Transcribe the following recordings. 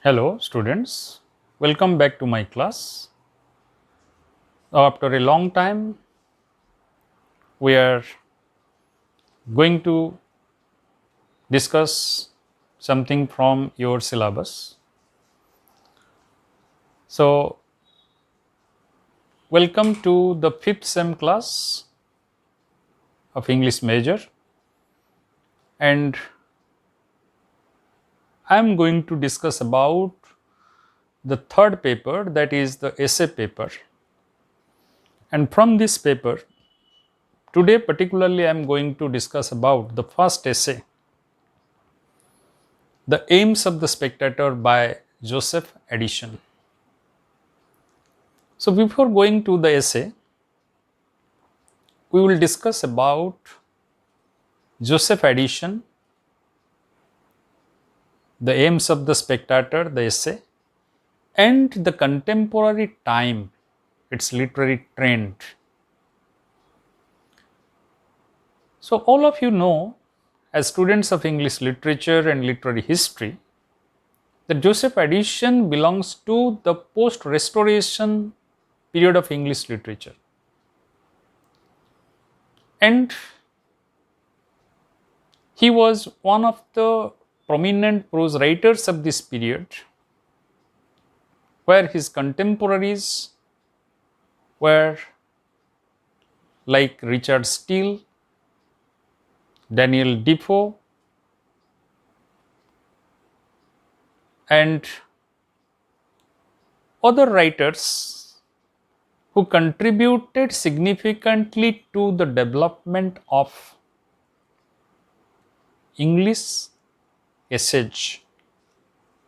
Hello students, welcome back to my class. After a long time, we are going to discuss something from your syllabus. So, welcome to the 5th sem class of English major, and I am going to discuss about the third paper, that is the essay paper. And from this paper, today particularly I am going to discuss about the first essay, The Aims of the Spectator by Joseph Addison. So before going to the essay, we will discuss about Joseph Addison, The Aims of the Spectator, the essay, and the contemporary time, its literary trend. So all of you know, as students of English literature and literary history, that Joseph Addison belongs to the post-Restoration period of English literature. And he was one of the prominent prose writers of this period, where his contemporaries were like Richard Steele, Daniel Defoe, and other writers who contributed significantly to the development of English essay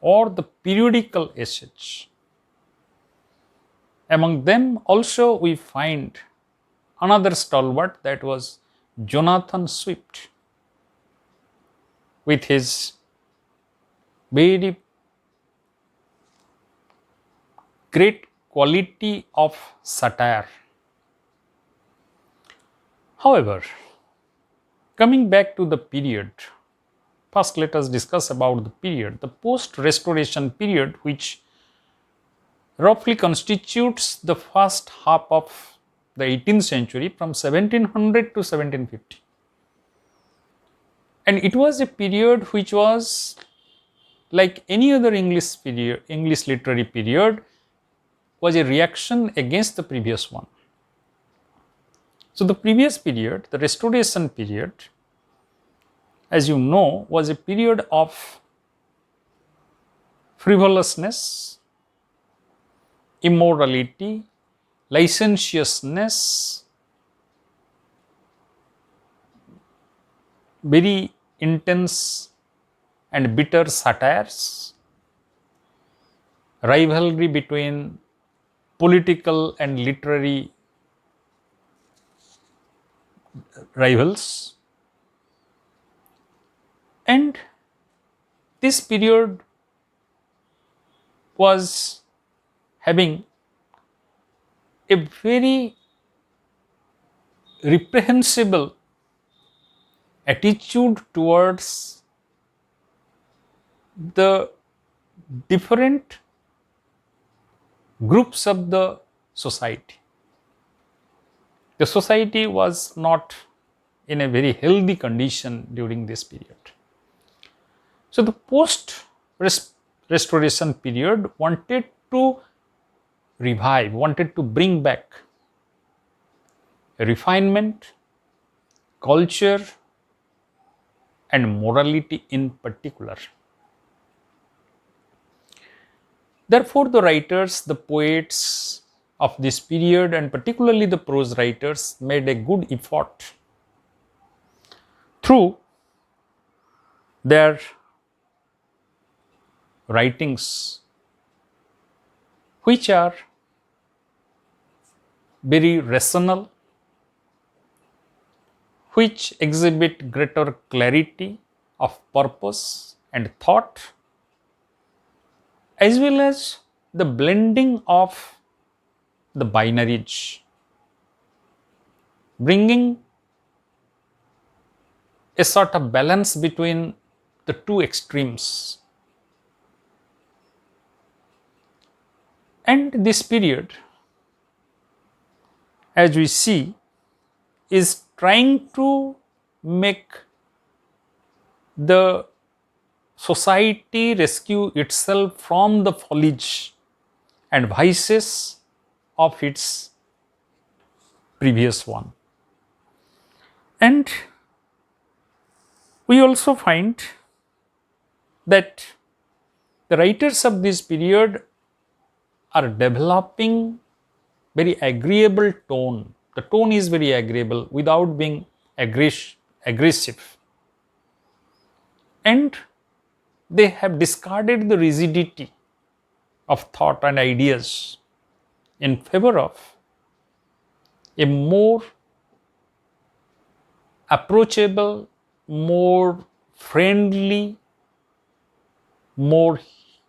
or the periodical essay. Among them also we find another stalwart, that was Jonathan Swift, with his very great quality of satire. However, coming back to the period, first let us discuss about the period, the post-Restoration period, which roughly constitutes the first half of the 18th century from 1700 to 1750. And it was a period which was like any other English period, English literary period, was a reaction against the previous one. So the previous period, the Restoration period, as you know, was a period of frivolousness, immorality, licentiousness, very intense and bitter satires, rivalry between political and literary rivals. And this period was having a very reprehensible attitude towards the different groups of the society. The society was not in a very healthy condition during this period. So the post-Restoration period wanted to revive, wanted to bring back refinement, culture, and morality in particular. Therefore, the writers, the poets of this period, and particularly the prose writers, made a good effort through their writings, which are very rational, which exhibit greater clarity of purpose and thought, as well as the blending of the binaries, bringing a sort of balance between the two extremes. And this period, as we see, is trying to make the society rescue itself from the foliage and vices of its previous one. And we also find that the writers of this period are developing very agreeable tone. The tone is very agreeable without being aggressive. And they have discarded the rigidity of thought and ideas in favor of a more approachable, more friendly, more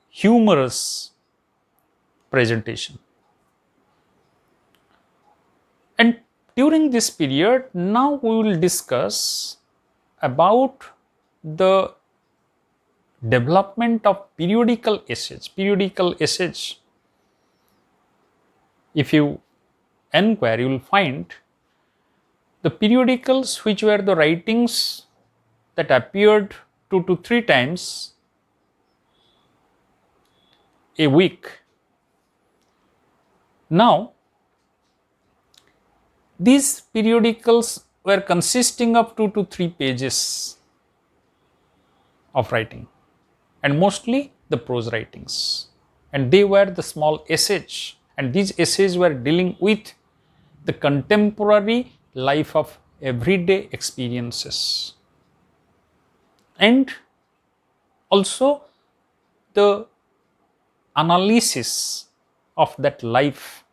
humorous presentation. And during this period, now we will discuss about the development of periodical essays. Periodical essays, if you enquire, you will find the periodicals which were the writings that appeared 2 to 3 times a week. Now, these periodicals were consisting of 2 to 3 pages of writing, and mostly the prose writings, and they were the small essays, and these essays were dealing with the contemporary life of everyday experiences, and also the analysis of that life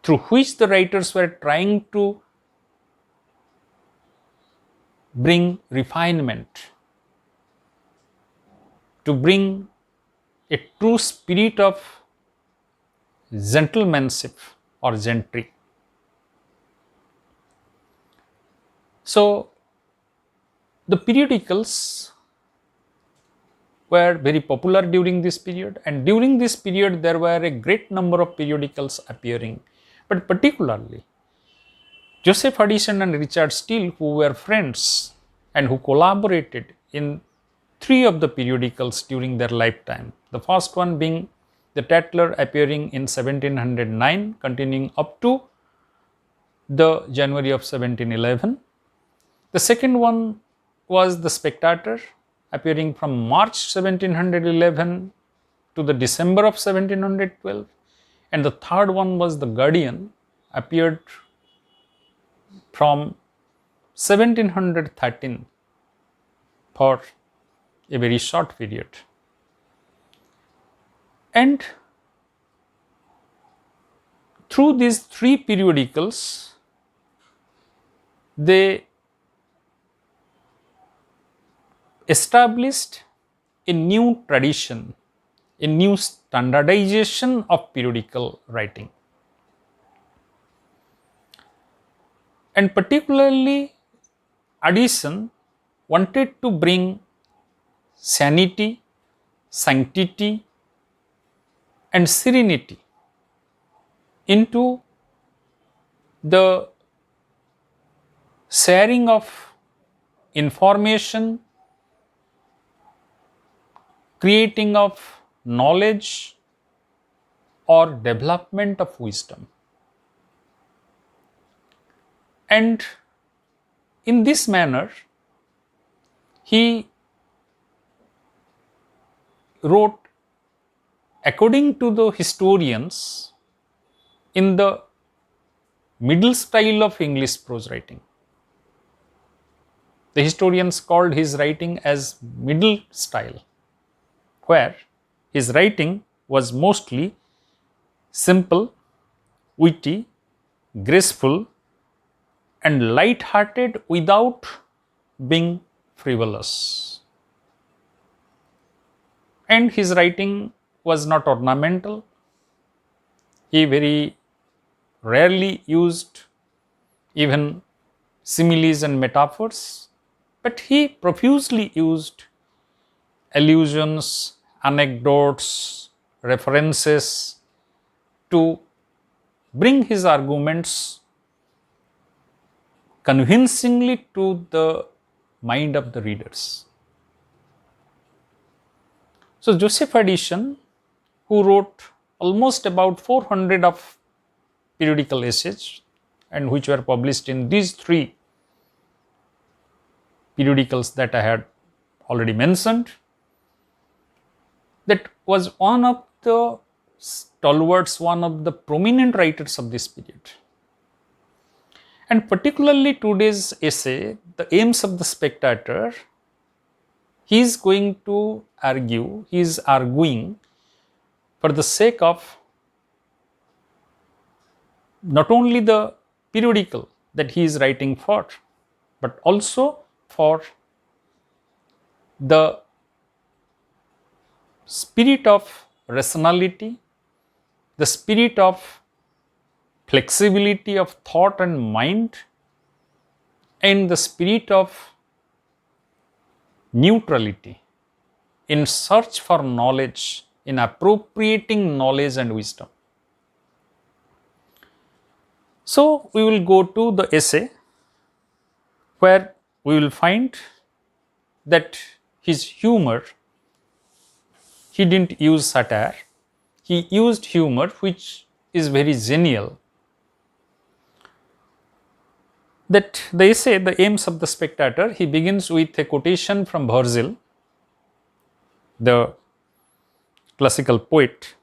through which the writers were trying to bring refinement, to bring a true spirit of gentlemanship or gentry. So, the periodicals were very popular during this period, and during this period there were a great number of periodicals appearing, but particularly Joseph Addison and Richard Steele, who were friends and who collaborated in 3 of the periodicals during their lifetime. The first one being the Tatler, appearing in 1709, continuing up to the January of 1711. The second one was the Spectator, appearing from March 1711 to the December of 1712. And the third one was the Guardian, appeared from 1713 for a very short period. And through these 3 periodicals, they established a new tradition, a new standardization of periodical writing. And particularly, Addison wanted to bring sanity, sanctity, and serenity into the sharing of information, creating of knowledge, or development of wisdom. And in this manner, he wrote, according to the historians, in the middle style of English prose writing. The historians called his writing as middle style, where his writing was mostly simple, witty, graceful, and light-hearted without being frivolous. And his writing was not ornamental. He very rarely used even similes and metaphors, but he profusely used allusions, anecdotes, references to bring his arguments convincingly to the mind of the readers. So Joseph Addison, who wrote almost about 400 of periodical essays and which were published in these three periodicals that I had already mentioned, that was one of the stalwarts, one of the prominent writers of this period. And particularly today's essay, The Aims of the Spectator, he is going to argue, he is arguing for the sake of not only the periodical that he is writing for, but also for the spirit of rationality, the spirit of flexibility of thought and mind, and the spirit of neutrality in search for knowledge, in appropriating knowledge and wisdom. So, we will go to the essay where we will find that his humor, he didn't use satire, he used humor which is very genial. That the essay, The Aims of the Spectator, he begins with a quotation from Virgil, the classical poet,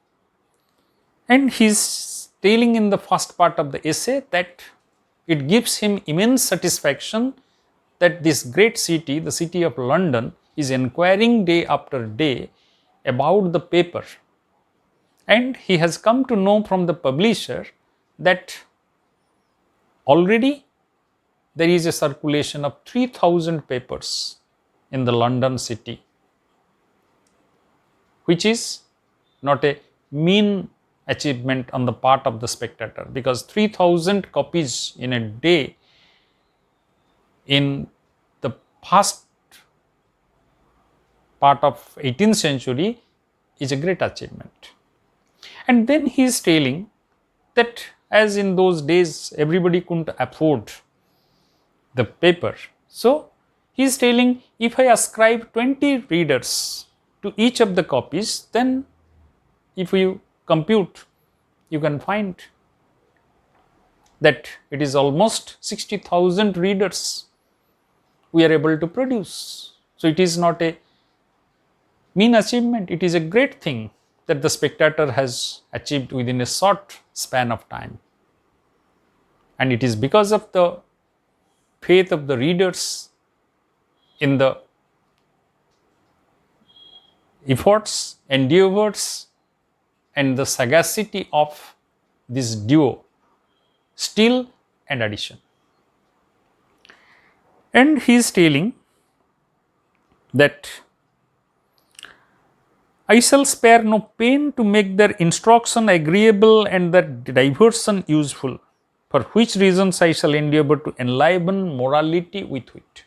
and he is telling in the first part of the essay that it gives him immense satisfaction that this great city, the city of London, is inquiring day after day about the paper, and he has come to know from the publisher that already there is a circulation of 3000 papers in the London city, which is not a mean achievement on the part of the Spectator, because 3000 copies in a day in the past part of 18th century is a great achievement. And then he is telling that as in those days everybody couldn't afford the paper, so he is telling, if I ascribe 20 readers to each of the copies, then if you compute, you can find that it is almost 60,000 readers we are able to produce. So it is not a mean achievement, it is a great thing that the Spectator has achieved within a short span of time. And it is because of the faith of the readers in the efforts, endeavors, and the sagacity of this duo, Steele and Addison. And he is telling that I shall spare no pain to make their instruction agreeable and their diversion useful, for which reasons I shall endeavor to enliven morality with wit.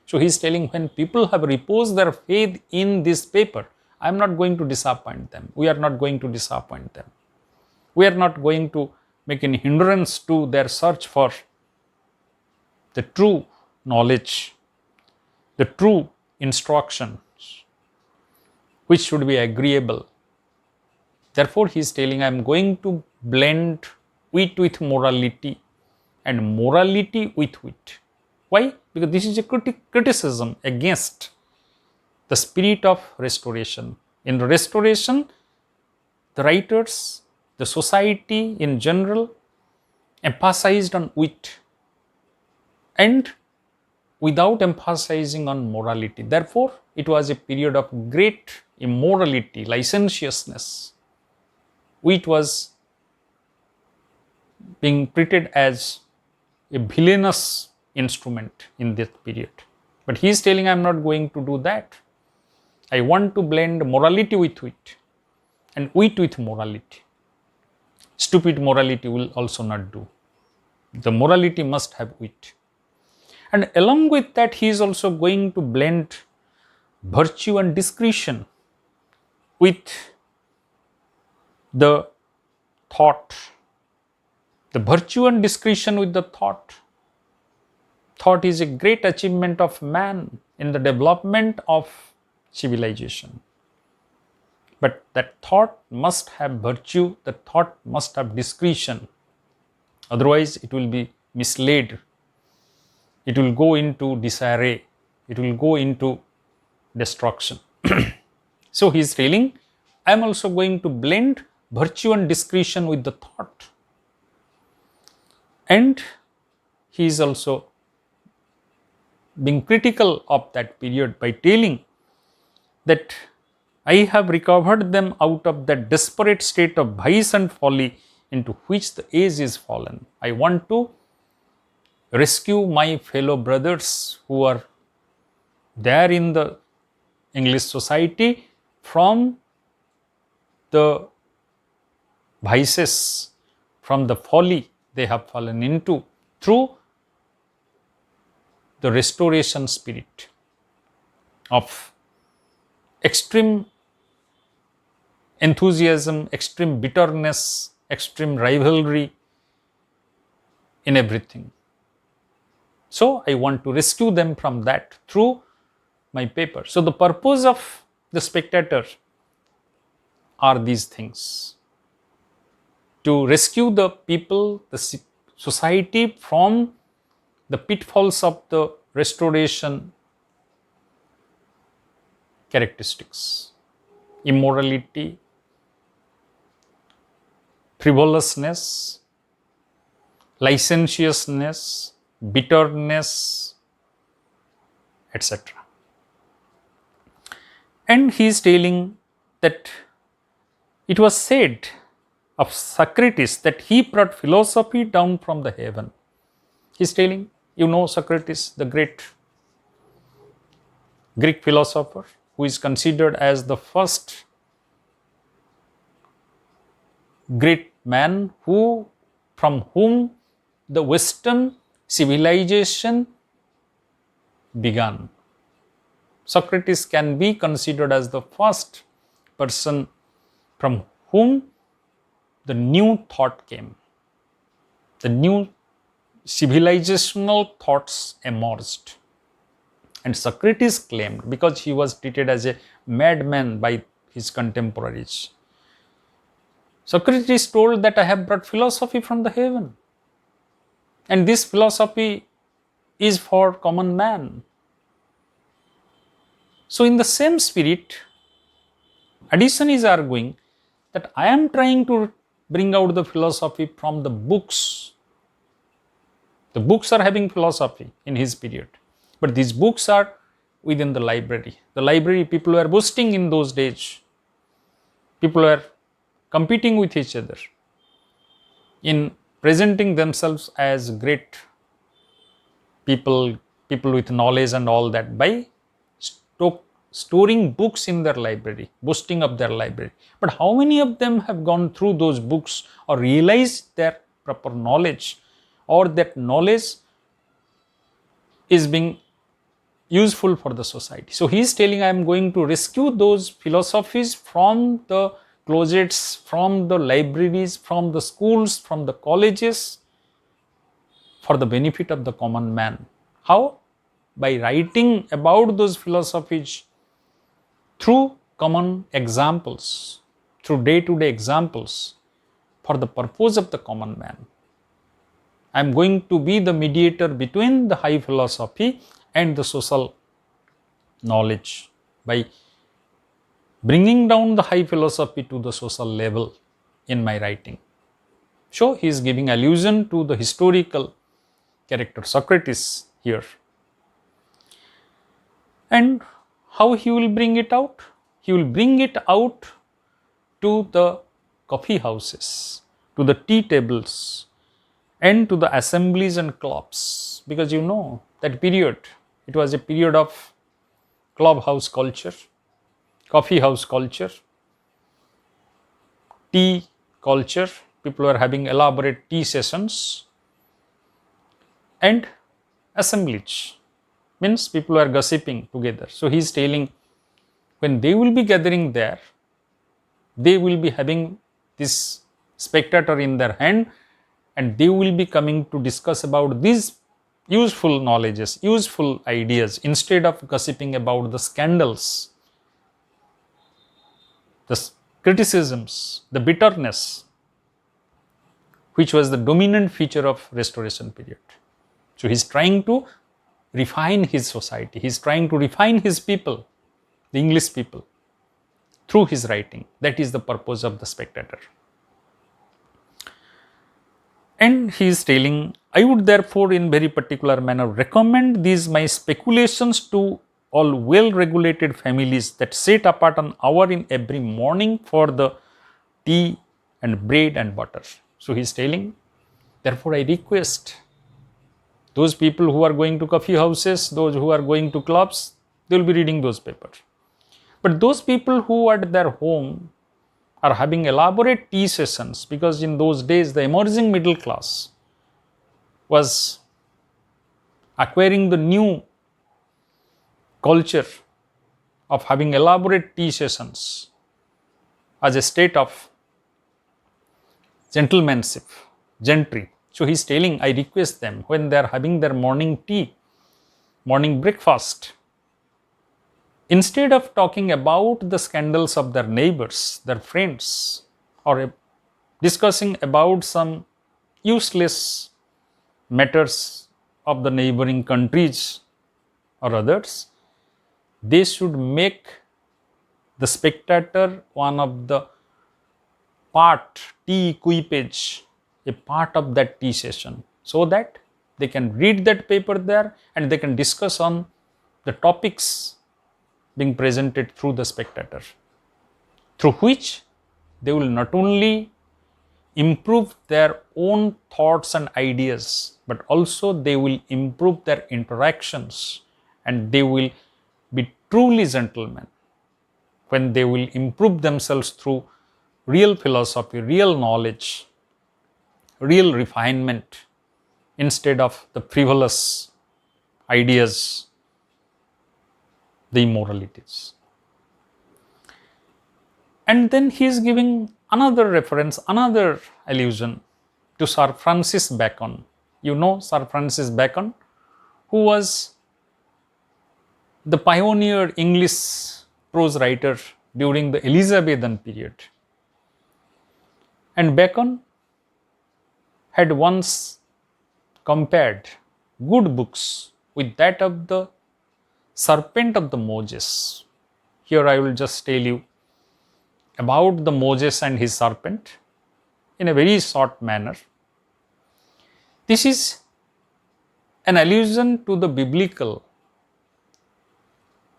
So he is telling, when people have reposed their faith in this paper, I am not going to disappoint them. We are not going to disappoint them. We are not going to make any hindrance to their search for the true knowledge, the true instructions, which should be agreeable. Therefore, he is telling, I am going to blend wit with morality and morality with wit. Why? Because this is a criticism against the spirit of restoration. In restoration, the writers, the society in general emphasized on wit and without emphasizing on morality. Therefore, it was a period of great immorality, licentiousness. Wit was being treated as a villainous instrument in this period. But he is telling, I am not going to do that. I want to blend morality with wit and wit with morality. Stupid morality will also not do. The morality must have wit. And along with that, he is also going to blend virtue and discretion with the thought, the virtue and discretion with the thought. Thought is a great achievement of man in the development of civilization. But that thought must have virtue, the thought must have discretion. Otherwise, it will be misled. It will go into disarray. It will go into destruction. So he is telling, I am also going to blend virtue and discretion with the thought. And he is also being critical of that period by telling that I have recovered them out of that desperate state of vice and folly into which the age is fallen. I want to rescue my fellow brothers who are there in the English society from the vices, from the folly they have fallen into through the restoration spirit of extreme enthusiasm, extreme bitterness, extreme rivalry in everything. So I want to rescue them from that through my paper. So the purpose of the Spectator are these things: to rescue the people, the society from the pitfalls of the restoration characteristics, immorality, frivolousness, licentiousness, bitterness, etc. And he is telling that it was said of Socrates that he brought philosophy down from the heaven. He is telling, you know Socrates, the great Greek philosopher, who is considered as the first great man from whom the Western civilization began. Socrates can be considered as the first person from whom the new thought came. The new civilizational thoughts emerged. And Socrates claimed, because he was treated as a madman by his contemporaries, Socrates told that I have brought philosophy from the heaven. And this philosophy is for common man. So in the same spirit, Addison is arguing that I am trying to bring out the philosophy from the books. The books are having philosophy in his period, but these books are within the library. The library, people were boasting in those days. People were competing with each other in presenting themselves as great people with knowledge and all that, by storing books in their library, boasting of their library. But how many of them have gone through those books or realized their proper knowledge, or that knowledge is being useful for the society? So he is telling, I am going to rescue those philosophies from the closets, from the libraries, from the schools, from the colleges, for the benefit of the common man. How? By writing about those philosophies through common examples, through day-to-day examples, for the purpose of the common man. I am going to be the mediator between the high philosophy and the social knowledge by bringing down the high philosophy to the social level in my writing. So he is giving allusion to the historical character Socrates here. And how he will bring it out? He will bring it out to the coffee houses, to the tea tables, and to the assemblies and clubs. Because you know, that period, it was a period of clubhouse culture, coffee house culture, tea culture. People were having elaborate tea sessions, and assemblies means people are gossiping together. So he is telling, when they will be gathering there, they will be having this spectator in their hand, and they will be coming to discuss about these useful knowledges, useful ideas, instead of gossiping about the scandals, the criticisms, the bitterness, which was the dominant feature of Restoration period. So he's trying to refine his society, he's trying to refine his people, the English people, through his writing. That is the purpose of the Spectator. And he is telling, I would therefore in very particular manner recommend these my speculations to all well regulated families that set apart an hour in every morning for the tea and bread and butter. So he is telling, therefore I request those people who are going to coffee houses, those who are going to clubs, they will be reading those papers. But those people who at their home are having elaborate tea sessions, because in those days the emerging middle class was acquiring the new culture of having elaborate tea sessions as a state of gentlemanship, gentry. So he is telling, I request them, when they are having their morning tea, morning breakfast, instead of talking about the scandals of their neighbors, their friends, or discussing about some useless matters of the neighboring countries or others, they should make the Spectator one of the tea equipage, a part of that tea session, so that they can read that paper there and they can discuss on the topics being presented through the Spectator, through which they will not only improve their own thoughts and ideas, but also they will improve their interactions, and they will be truly gentlemen when they will improve themselves through real philosophy, real knowledge, real refinement, instead of the frivolous ideas, the immoralities. And then he is giving another reference, another allusion to Sir Francis Bacon. You know Sir Francis Bacon, who was the pioneer English prose writer during the Elizabethan period. And Bacon had once compared good books with that of the Serpent of the Moses. Here I will just tell you about the Moses and his serpent in a very short manner. This is an allusion to the biblical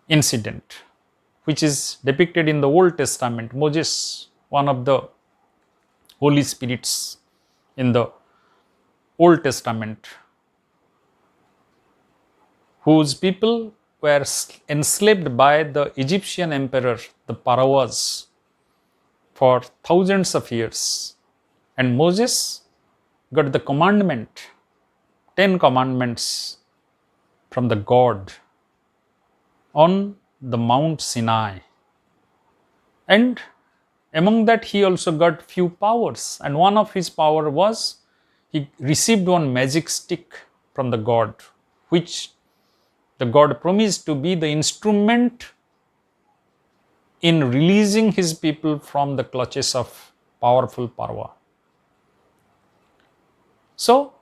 incident which is depicted in the Old Testament. Moses, one of the Holy Spirits in the Old Testament, whose people were enslaved by the Egyptian emperor, the Pharaohs, for thousands of years. And Moses got the commandment, 10 commandments from the God on the Mount Sinai. And among that he also got few powers, and one of his power was he received one magic stick from the God, which the God promised to be the instrument in releasing his people from the clutches of powerful Pharaoh. So,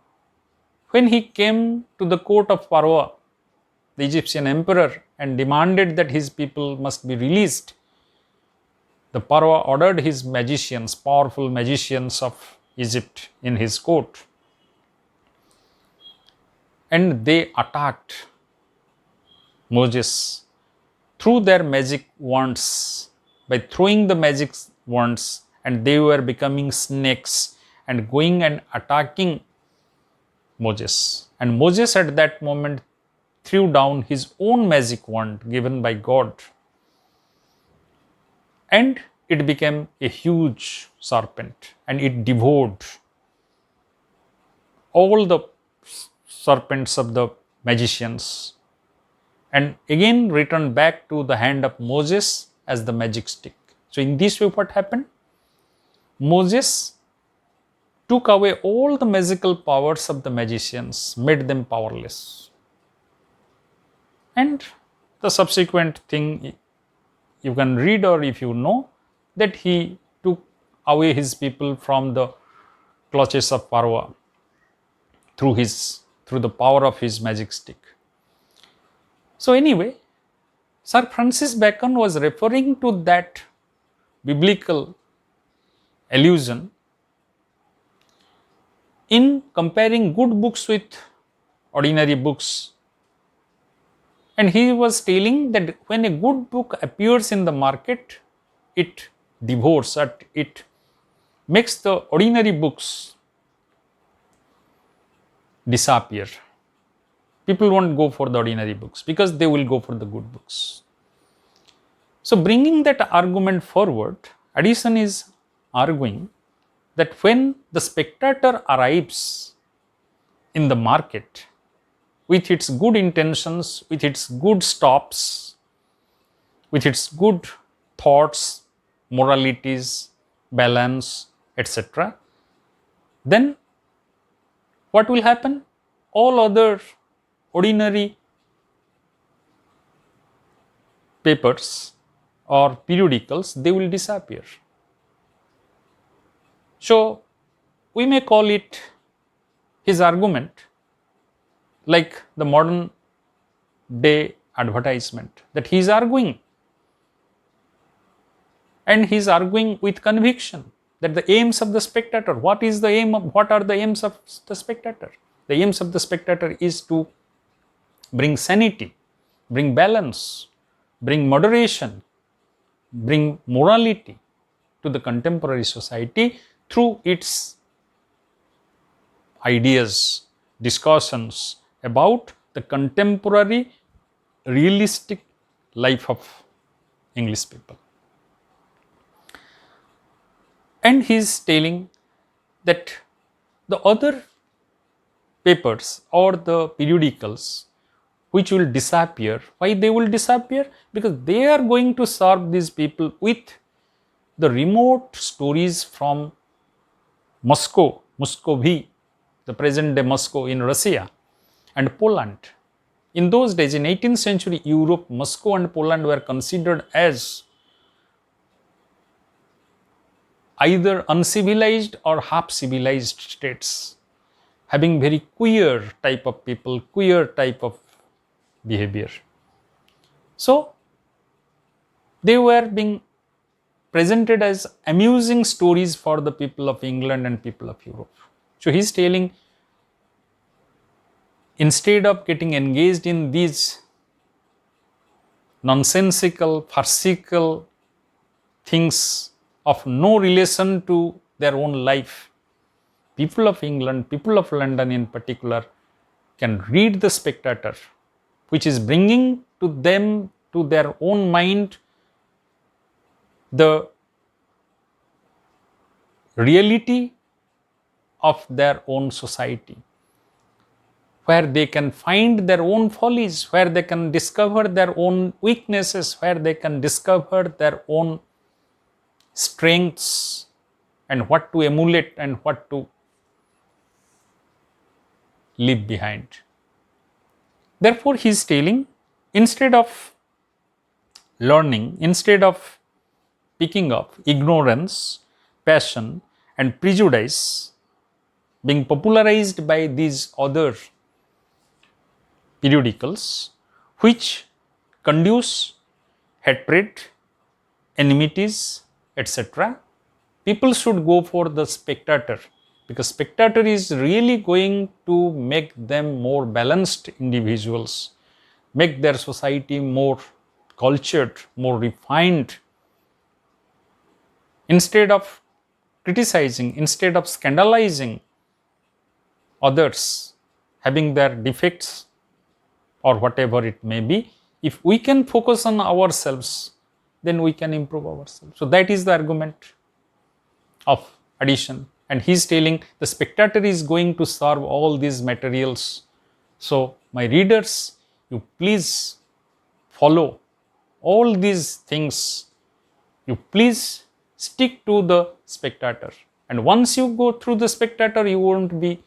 when he came to the court of Pharaoh, the Egyptian emperor, and demanded that his people must be released, the Pharaoh ordered his magicians, powerful magicians of Egypt, in his court, and they attacked Moses through their magic wands, by throwing the magic wands, and they were becoming snakes and going and attacking Moses. And Moses at that moment threw down his own magic wand given by God, and it became a huge serpent, and it devoured all the serpents of the magicians, and again returned back to the hand of Moses as the magic stick. So in this way what happened? Moses took away all the magical powers of the magicians, made them powerless. And the subsequent thing you can read, or if you know, that he took away his people from the clutches of Pharaoh through the power of his magic stick. So anyway, Sir Francis Bacon was referring to that biblical allusion in comparing good books with ordinary books. And he was telling that when a good book appears in the market, it devours, it makes the ordinary books disappear. People won't go for the ordinary books because they will go for the good books. So bringing that argument forward, Addison is arguing that when the Spectator arrives in the market with its good intentions, with its good stops, with its good thoughts, moralities, balance, etc., then what will happen? All other ordinary papers or periodicals, they will disappear. So we may call it his argument like the modern day advertisement, that he is arguing, and he is arguing with conviction that the aims of the Spectator, what are the aims of the Spectator? The aims of the Spectator is to bring sanity, bring balance, bring moderation, bring morality to the contemporary society through its ideas, discussions about the contemporary realistic life of English people. And he is telling that the other papers or the periodicals which will disappear, why they will disappear? Because they are going to serve these people with the remote stories from Moscow, Muscovy, the present day Moscow in Russia, and Poland. In those days, in 18th century Europe, Moscow and Poland were considered as either uncivilized or half civilized states, having very queer type of people, queer type of behavior. So they were being presented as amusing stories for the people of England and people of Europe. So he is telling, instead of getting engaged in these nonsensical, farcical things of no relation to their own life, people of England, people of London in particular, can read the Spectator, which is bringing to them, to their own mind, the reality of their own society, where they can find their own follies, where they can discover their own weaknesses, where they can discover their own strengths and what to emulate and what to leave behind. Therefore, he is telling, instead of learning, instead of picking up ignorance, passion and prejudice being popularized by these other periodicals which conduce hatred, enmities, etc., people should go for the Spectator, because Spectator is really going to make them more balanced individuals, make their society more cultured, more refined. Instead of criticizing, instead of scandalizing others having their defects or whatever it may be, if we can focus on ourselves, then we can improve ourselves. So that is the argument of Addison, and he is telling the Spectator is going to serve all these materials. So my readers, you please follow all these things, you please stick to the Spectator. And once you go through the Spectator, you won't be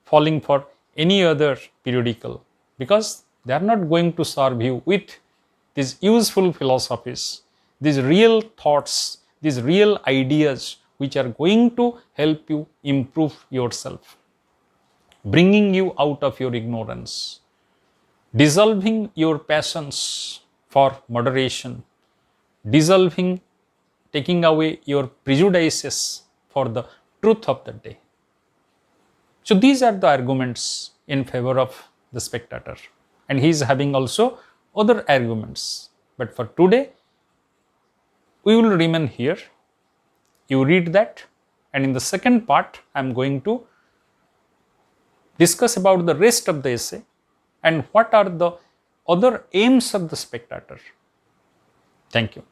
falling for any other periodical, because they are not going to serve you with these useful philosophies, these real thoughts, these real ideas which are going to help you improve yourself, bringing you out of your ignorance, dissolving your passions for moderation, dissolving, taking away your prejudices for the truth of the day. So these are the arguments in favor of the Spectator, and he is having also other arguments. But for today, we will remain here. You read that, and in the second part, I am going to discuss about the rest of the essay and what are the other aims of the Spectator. Thank you.